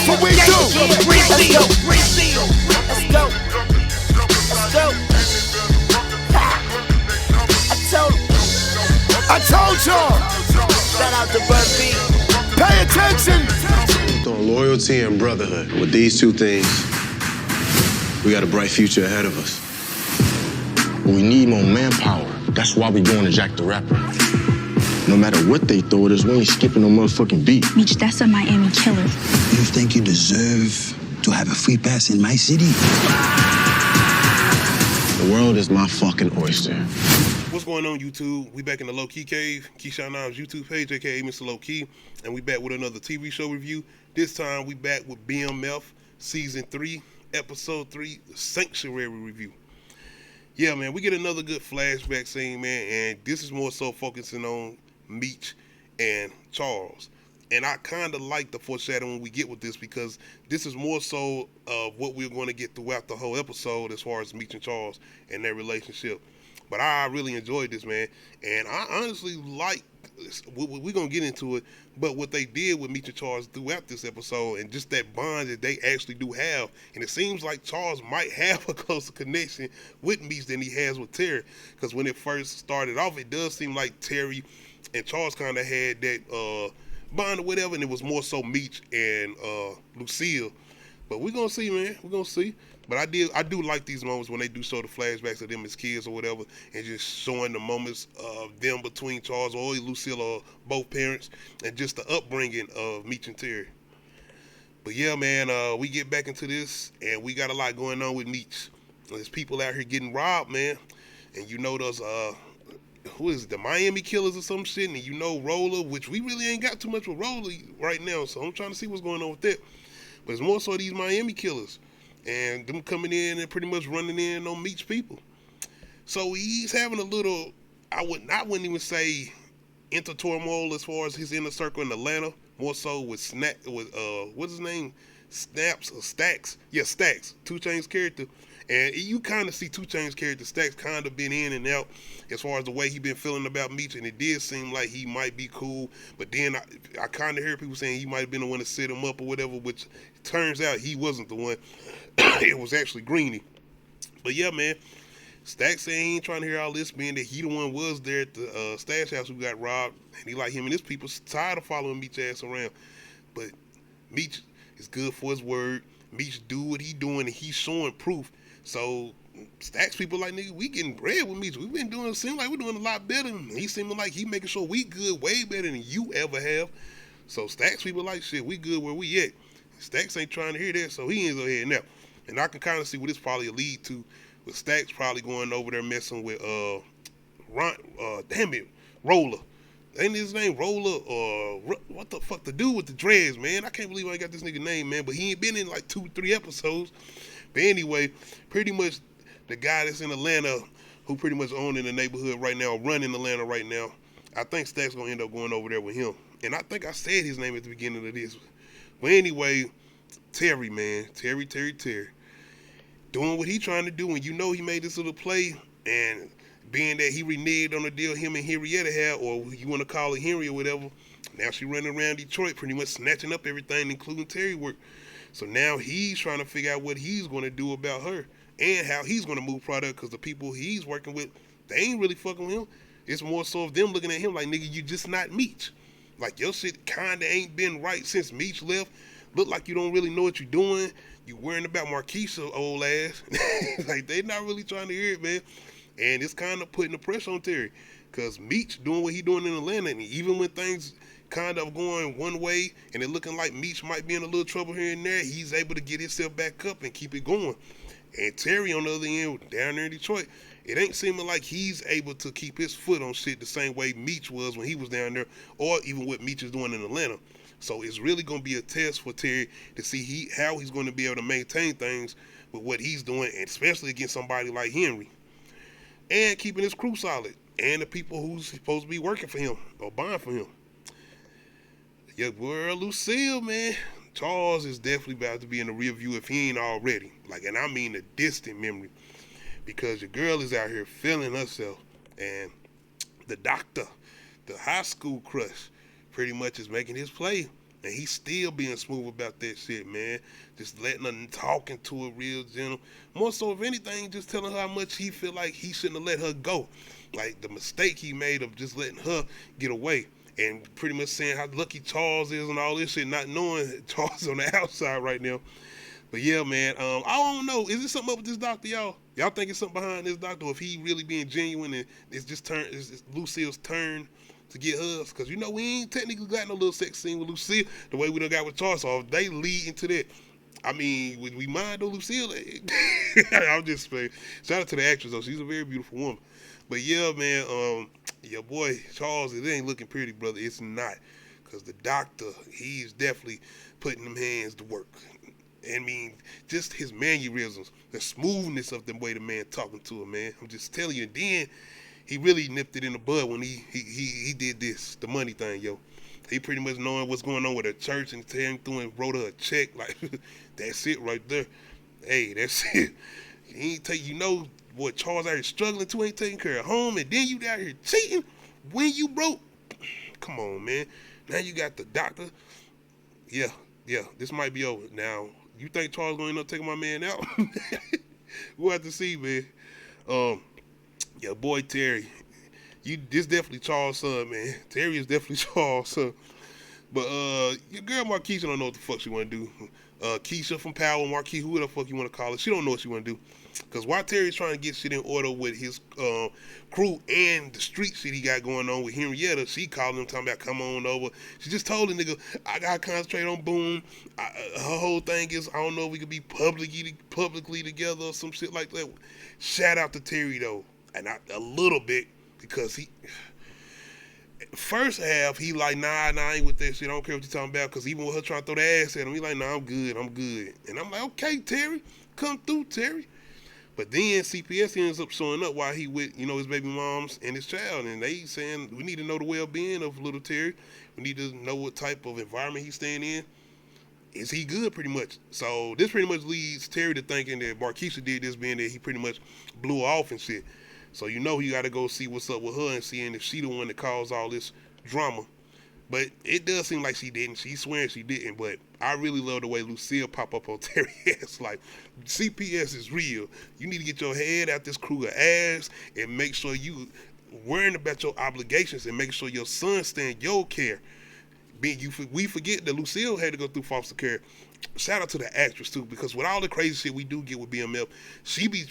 That's what we do. Reseal. Let's go. Let's go. I told y'all. Shout out to Bird B. Pay attention. On loyalty and brotherhood. With these two things, we got a bright future ahead of us. We need more manpower. That's why we going to Jack the Rapper. No matter what they throw at us, we ain't skipping no motherfucking beat. Meech, that's a Miami killer. You think you deserve to have a free pass in my city? The world is my fucking oyster. What's going on, YouTube? We back in the Low Key Cave, Keyshawn Nimes YouTube page, aka Mr. Low Key, and we back with another TV show review. This time we back with BMF Season 3, Episode 3, the Sanctuary review. Yeah, man, we get another good flashback scene, man, and this is more so focusing on Meech and Charles. And I kind of like the foreshadowing we get with this because this is more so of what we're going to get throughout the whole episode as far as Meech and Charles and their relationship. But I really enjoyed this, man, and I honestly like, we're going to get into it, but what they did with Meech and Charles throughout this episode and just that bond that they actually do have, and it seems like Charles might have a closer connection with Meech than he has with Terry, because when it first started off, it does seem like Terry and Charles kind of had that bond or whatever, and it was more so Meech and Lucille. But we're going to see, man, we're going to see. But I do like these moments when they do show the flashbacks of them as kids or whatever, and just showing the moments of them between Charles or Lucille or both parents, and just the upbringing of Meech and Terry. But yeah, man, we get back into this, and we got a lot going on with Meech. There's people out here getting robbed, man, and you know those who is it, the Miami Killers or some shit, and you know Roller, which we really ain't got too much with Roller right now, so I'm trying to see what's going on with that. But it's more so these Miami Killers. And them coming in and pretty much running in on Meech people. So he's having a little, I wouldn't even say inter turmoil as far as his inner circle in Atlanta. More so with what's his name? Snaps or Stacks? Yeah, Stacks, 2 Chainz's character. And you kind of see 2 Chainz's character Stacks kind of been in and out as far as the way he been feeling about Meech, and it did seem like he might be cool. But then I kind of heard people saying he might have been the one to set him up or whatever, which turns out he wasn't the one. It was actually Greeny. But yeah, man, Stacks saying he ain't trying to hear all this, being that he the one was there at the stash house who got robbed, and he like him and his people tired of following Meech ass around. But Meech is good for his word. Meech do what he doing, and he's showing proof. So Stacks people like, nigga, we getting bread with Meech. We been doing, seem like we're doing a lot better. He seeming like he making sure we good way better than you ever have. So Stacks people like, shit, we good where we at. Stacks ain't trying to hear that, so he ain't go ahead now. And I can kind of see what this probably lead to, with Stacks probably going over there messing with Roller. Ain't his name Roller or what the fuck to do with the dreads, man? I can't believe I ain't got this nigga name, man. But he ain't been in like 2-3 episodes. But anyway, pretty much the guy that's in Atlanta, who pretty much owning the neighborhood right now, running Atlanta right now, I think Stacks gonna end up going over there with him. And I think I said his name at the beginning of this. But anyway, Terry, man, Terry, doing what he trying to do, and you know he made this little play, and being that he reneged on the deal him and Henrietta had, or you want to call it Henry or whatever, now she running around Detroit pretty much snatching up everything, including Terry work. So now he's trying to figure out what he's going to do about her and how he's going to move product, because the people he's working with, they ain't really fucking with him. It's more so of them looking at him like, nigga, you just not Meech. Like, your shit kind of ain't been right since Meech left. Look like you don't really know what you're doing. You worrying about Marquisha old ass. Like, they not really trying to hear it, man. And it's kind of putting the pressure on Terry, because Meech doing what he doing in Atlanta, and even when things kind of going one way and it looking like Meech might be in a little trouble here and there, he's able to get himself back up and keep it going. And Terry on the other end, down there in Detroit, it ain't seeming like he's able to keep his foot on shit the same way Meech was when he was down there, or even what Meech is doing in Atlanta. So it's really going to be a test for Terry to see how he's going to be able to maintain things with what he's doing, and especially against somebody like Henry. And keeping his crew solid, and the people who's supposed to be working for him or buying for him. Your girl Lucille, man. Charles is definitely about to be in the rear view if he ain't already. Like, and I mean a distant memory. Because your girl is out here feeling herself. And the doctor, the high school crush, pretty much is making his play. And he's still being smooth about that shit, man. Just letting her, talking to her real gentle. More so, if anything, just telling her how much he feel like he shouldn't have let her go. Like the mistake he made of just letting her get away. And pretty much saying how lucky Charles is and all this shit, not knowing Charles on the outside right now. But yeah, man, I don't know. Is there something up with this doctor, y'all? Y'all think it's something behind this doctor? Or if he really being genuine and it's Lucille's turn to get hers? Because, you know, we ain't technically got no little sex scene with Lucille the way we done got with Charles. So if they lead into that, I mean, would we mind though, Lucille? I'm just saying. Shout out to the actress, though. She's a very beautiful woman. But yeah, man, your boy Charles, it ain't looking pretty, brother. It's not. Because the doctor, he's definitely putting them hands to work. I mean, just his mannerisms, the smoothness of the way the man talking to him, man. I'm just telling you. And then he really nipped it in the bud when he did this, the money thing, yo. He pretty much knowing what's going on with her church and tearing through and wrote her a check. Like, that's it right there. Hey, that's it. He ain't take, you know what Charles out here struggling to, ain't taking care of home, and then you out here cheating when you broke. Come on, man. Now you got the doctor. Yeah, this might be over. Now, you think Charles gonna end up taking my man out? We'll have to see, man. Your boy Terry. This definitely Charles' son, man. Terry is definitely Charles' son. But your girl Marquisha don't know what the fuck she want to do. Keisha from Power, Marquis, who the fuck you want to call her, she don't know what she want to do. Because while Terry's trying to get shit in order with his crew and the street shit he got going on with Henrietta, she called him talking about come on over. She just told the nigga, I got to concentrate on Boom. Her whole thing is, I don't know if we could be publicly together or some shit like that. Shout out to Terry, though. And a little bit, because he... First half, he like, nah, I ain't with that shit. I don't care what you're talking about. Because even with her trying to throw the ass at him, he like, nah, I'm good. And I'm like, okay, Terry. Come through, Terry. But then CPS ends up showing up while he with, you know, his baby moms and his child. And they saying, we need to know the well-being of little Terry. We need to know what type of environment he's staying in. Is he good, pretty much? So this pretty much leads Terry to thinking that Marquisha did this, being that he pretty much blew her off and shit. So you know he got to go see what's up with her and seeing if she the one that caused all this drama. But it does seem like she didn't. She's swearing she didn't. But I really love the way Lucille pop up on Terry's ass. Like, CPS is real. You need to get your head out this crew of ass and make sure you worrying about your obligations and make sure your son stay in your care. We forget that Lucille had to go through foster care. Shout out to the actress too, because with all the crazy shit we do get with BMF, she be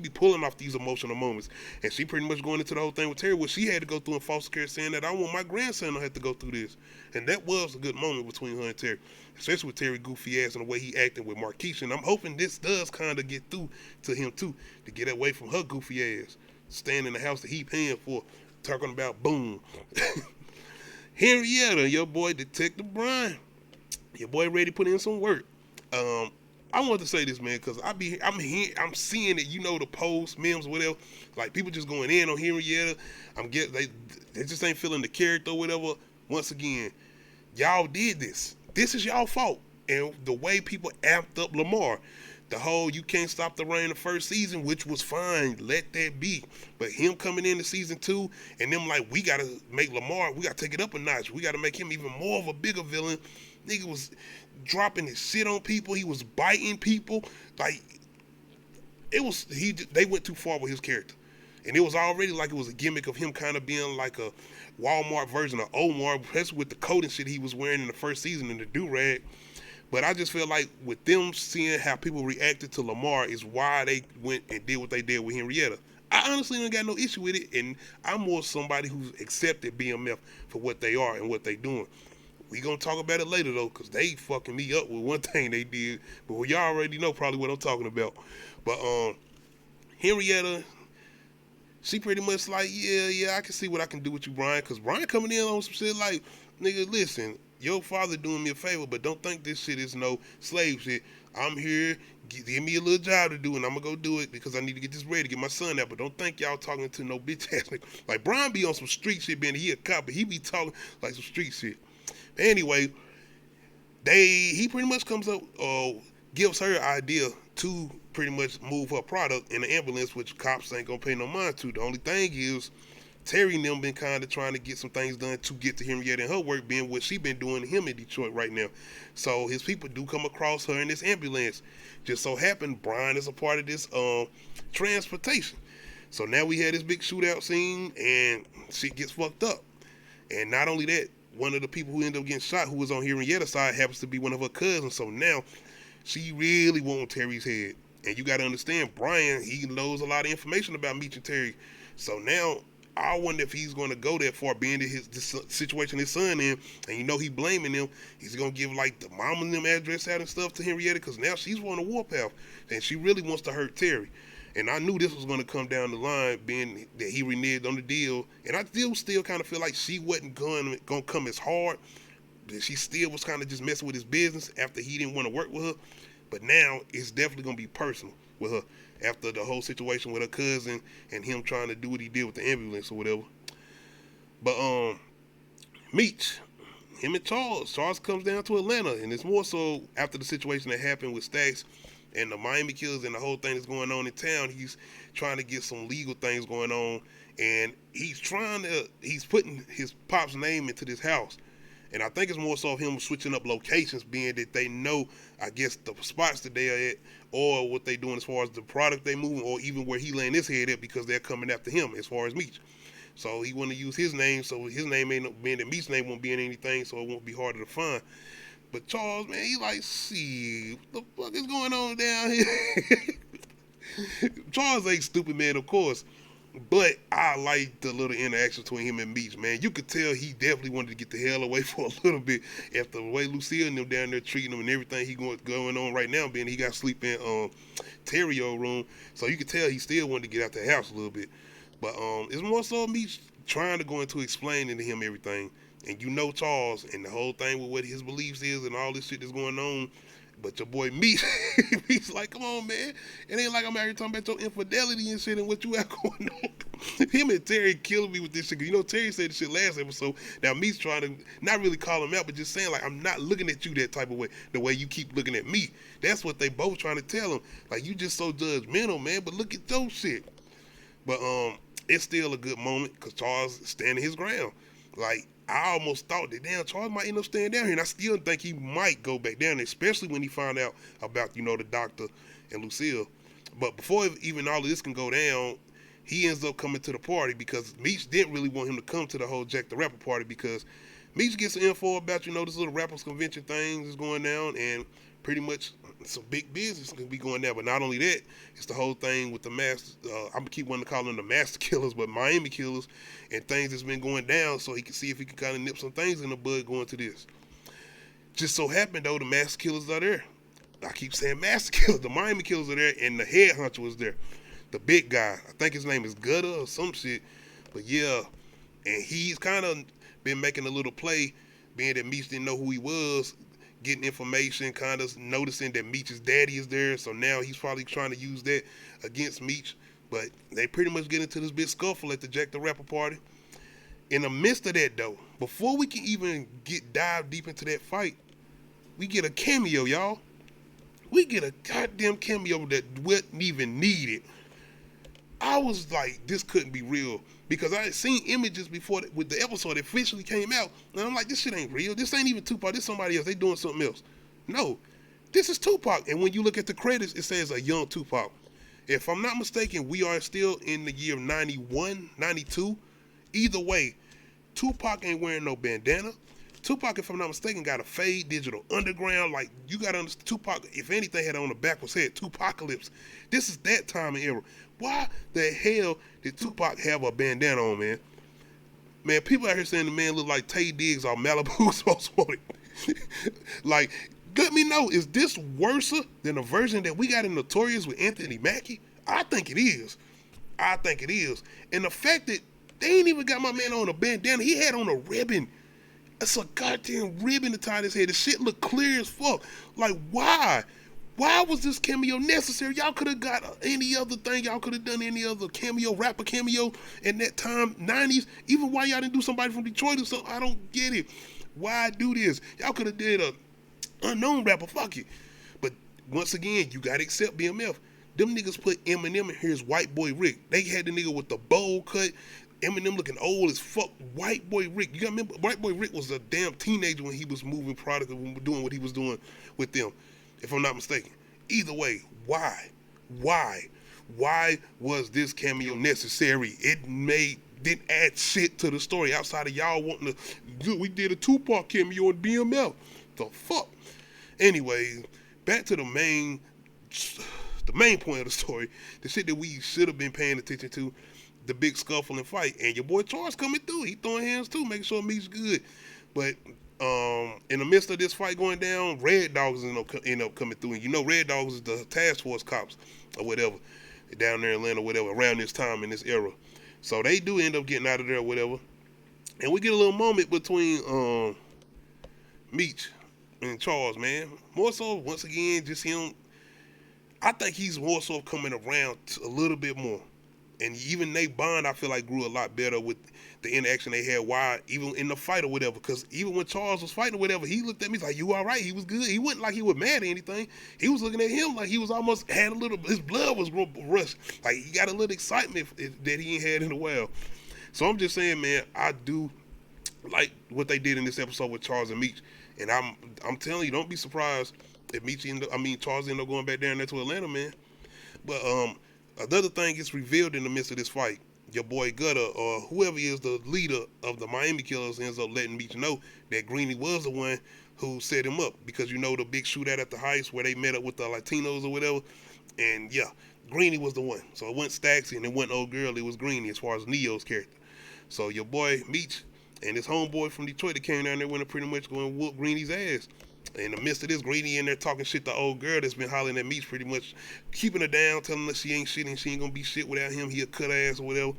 pulling off these emotional moments, and she pretty much going into the whole thing with Terry, where she had to go through in foster care, saying that I want my grandson to have to go through this, and that was a good moment between her and Terry, especially with Terry goofy ass and the way he acted with Marquisha. And I'm hoping this does kind of get through to him too, to get away from her goofy ass, staying in the house that he paying for, talking about Boom. Henrietta, your boy Detective Brian. Your boy ready to put in some work. I want to say this, man, because I'm seeing it, you know, the posts, memes, whatever. Like, people just going in on Henrietta. They just ain't feeling the character or whatever. Once again, y'all did this. This is y'all fault. And the way people amped up Lamar, the whole you can't stop the rain the first season, which was fine, let that be. But him coming into season 2 and them like, we got to make Lamar, we got to take it up a notch. We got to make him even more of a bigger villain. Nigga was dropping his shit on people. He was biting people. Like, they went too far with his character. And it was already like it was a gimmick of him kind of being like a Walmart version of Omar, especially with the coat and shit he was wearing in the first season and the do-rag. But I just feel like with them seeing how people reacted to Lamar is why they went and did what they did with Henrietta. I honestly ain't got no issue with it, and I'm more somebody who's accepted BMF for what they are and what they doing. We gonna talk about it later though, cause they fucking me up with one thing they did. But y'all already know probably what I'm talking about. But Henrietta, she pretty much like, yeah, I can see what I can do with you, Brian. Cause Brian coming in on some shit like, nigga, listen, your father doing me a favor, but don't think this shit is no slave shit. I'm here, give me a little job to do, and I'm gonna go do it because I need to get this ready to get my son out. But don't think y'all talking to no bitch ass nigga. Like, Brian be on some street shit, being he a cop, but he be talking like some street shit. Anyway, he pretty much comes up, gives her an idea to pretty much move her product in the ambulance, which cops ain't gonna pay no mind to. The only thing is, Terry and them been kind of trying to get some things done to get to Henrietta and her work, being what she been doing to him in Detroit right now. So his people do come across her in this ambulance. Just so happened Brian is a part of this transportation. So now we had this big shootout scene and shit gets fucked up. And not only that, one of the people who ended up getting shot, who was on Henrietta's side, happens to be one of her cousins. So now she really wants Terry's head. And you got to understand, Brian, he knows a lot of information about Meech and Terry. So now I wonder if he's going to go that far, being in this situation his son in, and you know he blaming them. He's going to give like the mom and them address out and stuff to Henrietta, because now she's on the warpath and she really wants to hurt Terry. And I knew this was going to come down the line, being that he reneged on the deal. And I still kind of feel like she wasn't going to come as hard. That she still was kind of just messing with his business after he didn't want to work with her. But now it's definitely going to be personal with her after the whole situation with her cousin and him trying to do what he did with the ambulance or whatever. But Meech, him and Charles comes down to Atlanta, and it's more so after the situation that happened with Stacks and the Miami Killers and the whole thing that's going on in town. He's trying to get some legal things going on, and he's putting his pop's name into this house. And I think it's more so of him switching up locations, being that they know, I guess, the spots that they are at, or what they doing as far as the product they moving, or even where he laying his head at, because they're coming after him as far as Meech. So he want to use his name, so his name ain't being that Meech's name won't be in anything, so it won't be harder to find. But Charles, man, he like, see, what the fuck is going on down here? Charles ain't stupid, man, of course. But I like the little interaction between him and Meech, man. You could tell he definitely wanted to get the hell away for a little bit after the way Lucille and them down there treating him and everything he going on right now, being he got sleep in Terrio room. So you could tell he still wanted to get out the house a little bit. But it's more so Meech trying to go into explaining to him everything. And you know Charles and the whole thing with what his beliefs is and all this shit that's going on. But your boy Meech, he's like, come on, man. It ain't like I'm out here talking about your infidelity and shit and what you got going on. Him and Terry killing me with this shit. You know, Terry said this shit last episode. Now, Meech trying to not really call him out, but just saying, like, I'm not looking at you that type of way, the way you keep looking at me. That's what they both trying to tell him. Like, you just so judgmental, man, but look at your shit. But it's still a good moment because Charles is standing his ground. Like, I almost thought that, damn, Charles might end up staying down here, and I still think he might go back down there, especially when he found out about, you know, the doctor and Lucille. But before even all of this can go down, he ends up coming to the party because Meech didn't really want him to come to the whole Jack the Rapper party, because Meech gets some info about, you know, this little rappers convention thing is going down, and pretty much some big business can be going down. But not only that, it's the whole thing with the master, I'm gonna keep wanting to call them the master killers, but Miami Killers, and things that's been going down, so he can see if he can kind of nip some things in the bud going to this. Just so happened though, the master killers are there. I keep saying master killers, the Miami Killers are there, and the head hunter was there, the big guy. I think his name is Gutter or some shit, but yeah, and he's kind of been making a little play, being that Meech didn't know who he was, getting information, kind of noticing that Meech's daddy is there, so now he's probably trying to use that against Meech. But they pretty much get into this big scuffle at the Jack the Rapper party. In the midst of that, though, before we can even dive deep into that fight, we get a cameo, y'all. We get a goddamn cameo that wasn't even needed. I was like, this couldn't be real, because I had seen images before with the episode that officially came out, and I'm like, this shit ain't real. This ain't even Tupac. This somebody else. They doing something else. No, this is Tupac. And when you look at the credits, it says a young Tupac. If I'm not mistaken, we are still in the year of 91, 92. Either way, Tupac ain't wearing no bandana. Tupac, if I'm not mistaken, got a fade digital underground. Like, you got to understand, Tupac, if anything, had on the backwards head, Tupacalypse. This is that time and era. Why the hell did Tupac have a bandana on, man? Man, people out here saying the man look like Tay Diggs or Malibu's Most Wanted. Like, let me know, is this worse than the version that we got in Notorious with Anthony Mackie? I think it is. I think it is. And the fact that they ain't even got my man on a bandana, he had on a ribbon. It's a goddamn ribbon to tie his head. The shit look clear as fuck. Like, why? Why was this cameo necessary? Y'all could have got any other thing. Y'all could have done any other cameo, rapper cameo in that time, 90s. Even why y'all didn't do somebody from Detroit or something, I don't get it. Why do this? Y'all could have did a unknown rapper, fuck it. But once again, you gotta accept BMF. Them niggas put Eminem in here's White Boy Rick. They had the nigga with the bowl cut, Eminem looking old as fuck. White Boy Rick, you gotta remember, White Boy Rick was a damn teenager when he was moving product and doing what he was doing with them, if I'm not mistaken. Either way, why? Why was this cameo necessary? It didn't add shit to the story outside of y'all wanting to. We did a 2-part cameo on BML. The fuck. Anyway, back to the main point of the story, the shit that we should have been paying attention to, the big scuffle and fight, and your boy Charles coming through. He throwing hands too, making sure Meech's good. But in the midst of this fight going down, Red Dogs end up coming through, and you know Red Dogs is the task force cops or whatever down there in Atlanta or whatever around this time in this era. So they do end up getting out of there or whatever, and we get a little moment between Meech and Charles, man. More so, once again, just him. I think he's more so coming around a little bit more. And even Nate Bond, I feel like, grew a lot better with the interaction they had while even in the fight or whatever. Because even when Charles was fighting or whatever, he looked at me like, you all right? He was good. He wasn't like he was mad or anything. He was looking at him like he was almost had a little, his blood was rushed. Like he got a little excitement that he ain't had in a while. So I'm just saying, man, I do like what they did in this episode with Charles and Meech. And I'm telling you, don't be surprised if Charles ended up going back down there to Atlanta, man. But another thing gets revealed in the midst of this fight. Your boy Gutter, or whoever is the leader of the Miami Killers, ends up letting Meech know that Greeny was the one who set him up. Because you know the big shootout at the heist where they met up with the Latinos or whatever. And yeah, Greeny was the one. So it wasn't Staxy and it wasn't old girl, it was Greeny as far as Neo's character. So your boy Meech and his homeboy from Detroit that came down there went to pretty much go and whoop Greeny's ass. In the midst of this, Greeny in there talking shit to old girl that's been hollering at Meech, pretty much keeping her down, telling her she ain't shit and she ain't gonna be shit without him. He'll cut her ass or whatever.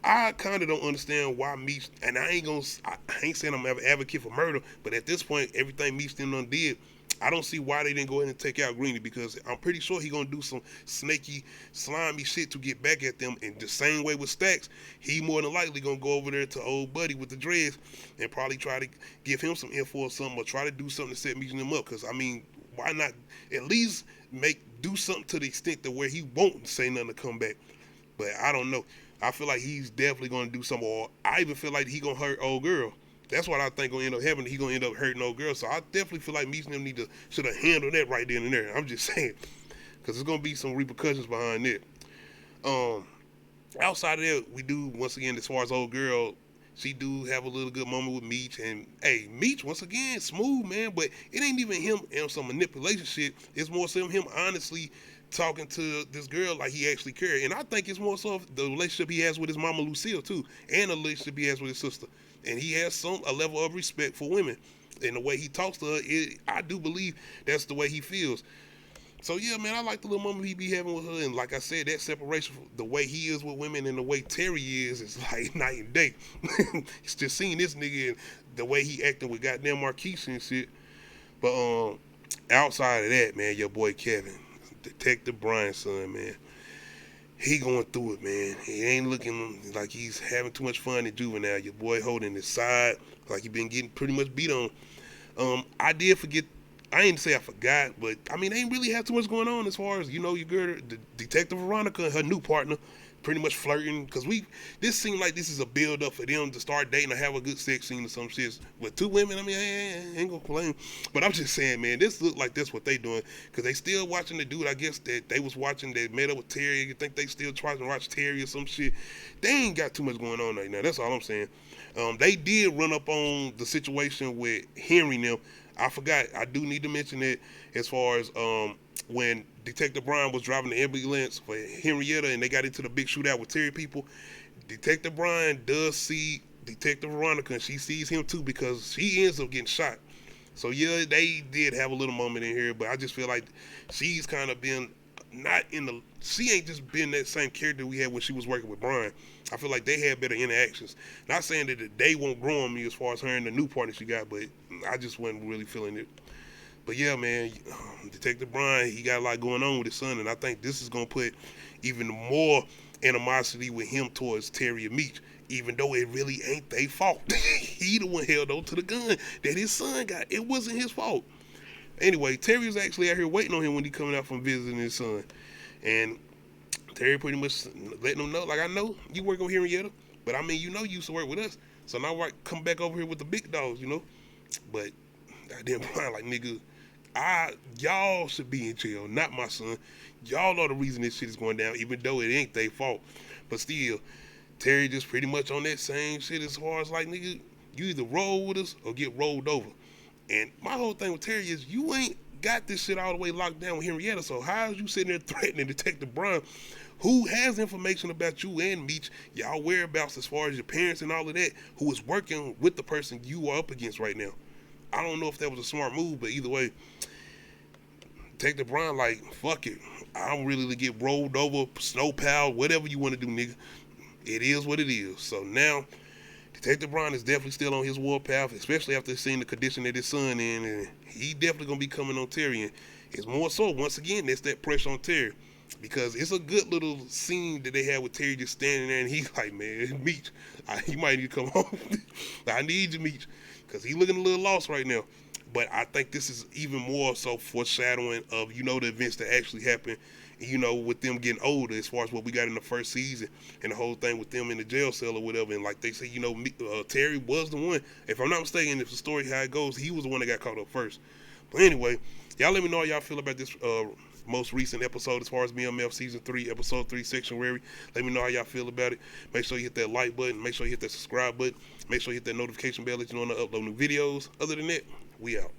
I kind of don't understand why Meech, and I ain't saying I'm an advocate for murder, but at this point, everything Meech done did, I don't see why they didn't go ahead and take out Greeny, because I'm pretty sure he gonna do some snaky, slimy shit to get back at them. And the same way with Stax, he more than likely gonna go over there to old buddy with the dreads and probably try to give him some info or something, or try to do something to set Meech and them up. Because I mean, why not at least do something to the extent that where he won't say nothing to come back? But I don't know. I feel like he's definitely gonna do something, or I even feel like he gonna hurt old girl. That's what I think gonna end up happening. He gonna end up hurting old girl. So I definitely feel like Meech and them should have handled that right then and there. I'm just saying, because there's gonna be some repercussions behind it. Outside of that, we do, once again, as far as old girl, she do have a little good moment with Meech. And hey, Meech, once again, smooth, man. But it ain't even him and some manipulation shit. It's more so him honestly talking to this girl like he actually cared. And I think it's more so the relationship he has with his mama Lucille too, and the relationship he has with his sister. And he has a level of respect for women. And the way he talks to her, I do believe that's the way he feels. So yeah, man, I like the little moment he be having with her. And like I said, that separation, the way he is with women and the way Terry is like night and day. It's just seeing this nigga and the way he acting with goddamn Marquise and shit. But outside of that, man, your boy Kevin, Detective Brian's son, man, he going through it, man. He ain't looking like he's having too much fun in Juvenile. Your boy holding his side like he been getting pretty much beat on. I did forget. I ain't say I forgot, but I mean, they ain't really have too much going on as far as, you know, your girl, the Detective Veronica and her new partner, pretty much flirting. Because this seemed like this is a build up for them to start dating or have a good sex scene or some shit. With two women, I mean, I ain't gonna complain. But I'm just saying, man, this look like that's what they doing. Because they still watching the dude, I guess, that they was watching, that met up with Terry. You think they still trying to watch Terry or some shit. They ain't got too much going on right now. That's all I'm saying. They did run up on the situation with Henry now. I forgot. I do need to mention it as far as when Detective Brian was driving the ambulance for Henrietta and they got into the big shootout with Terry people. Detective Brian does see Detective Veronica and she sees him too, because she ends up getting shot. So yeah, they did have a little moment in here, but I just feel like she's kind of been she ain't just been that same character we had when she was working with Brian. I feel like they had better interactions. Not saying that they won't grow on me as far as her and the new partner she got, but I just wasn't really feeling it. But yeah, man, Detective Brian, he got a lot going on with his son, and I think this is going to put even more animosity with him towards Terry and Meech, even though it really ain't their fault. He the one held on to the gun that his son got. It wasn't his fault. Anyway, Terry was actually out here waiting on him when he coming out from visiting his son. And Terry pretty much letting him know, like, I know you work over here in Henrietta. But I mean, you know, you used to work with us, so now I come back over here with the big dogs, you know. But goddamn, Brian, like nigga, y'all should be in jail, not my son. Y'all are the reason this shit is going down, even though it ain't their fault. But still, Terry just pretty much on that same shit as far as like, nigga, you either roll with us or get rolled over. And my whole thing with Terry is you ain't got this shit all the way locked down with Henrietta. So how is you sitting there threatening Detective Brown, who has information about you and Meech, y'all whereabouts as far as your parents and all of that, who is working with the person you are up against right now? I don't know if that was a smart move, but either way, Detective Brown, like, fuck it. I'm really to get rolled over, snow pal, whatever you want to do, nigga. It is what it is. So now, Detective Brown is definitely still on his warpath, especially after seeing the condition that his son in, and he definitely gonna be coming on Terry. And it's more so, once again, that's that pressure on Terry, because it's a good little scene that they had with Terry just standing there, and he's like, man, Meech, you might need to come home. I need you, Meech, because he looking a little lost right now. But I think this is even more so foreshadowing of, you know, the events that actually happened, you know, with them getting older as far as what we got in the first season and the whole thing with them in the jail cell or whatever. And like they say, you know, Terry was the one, if I'm not mistaken, if the story how it goes, he was the one that got caught up first. But anyway, y'all let me know how y'all feel about this most recent episode as far as BMF Season 3, Episode 3, Sanctuary. Let me know how y'all feel about it. Make sure you hit that like button. Make sure you hit that subscribe button. Make sure you hit that notification bell that you know when I upload new videos. Other than that, we out.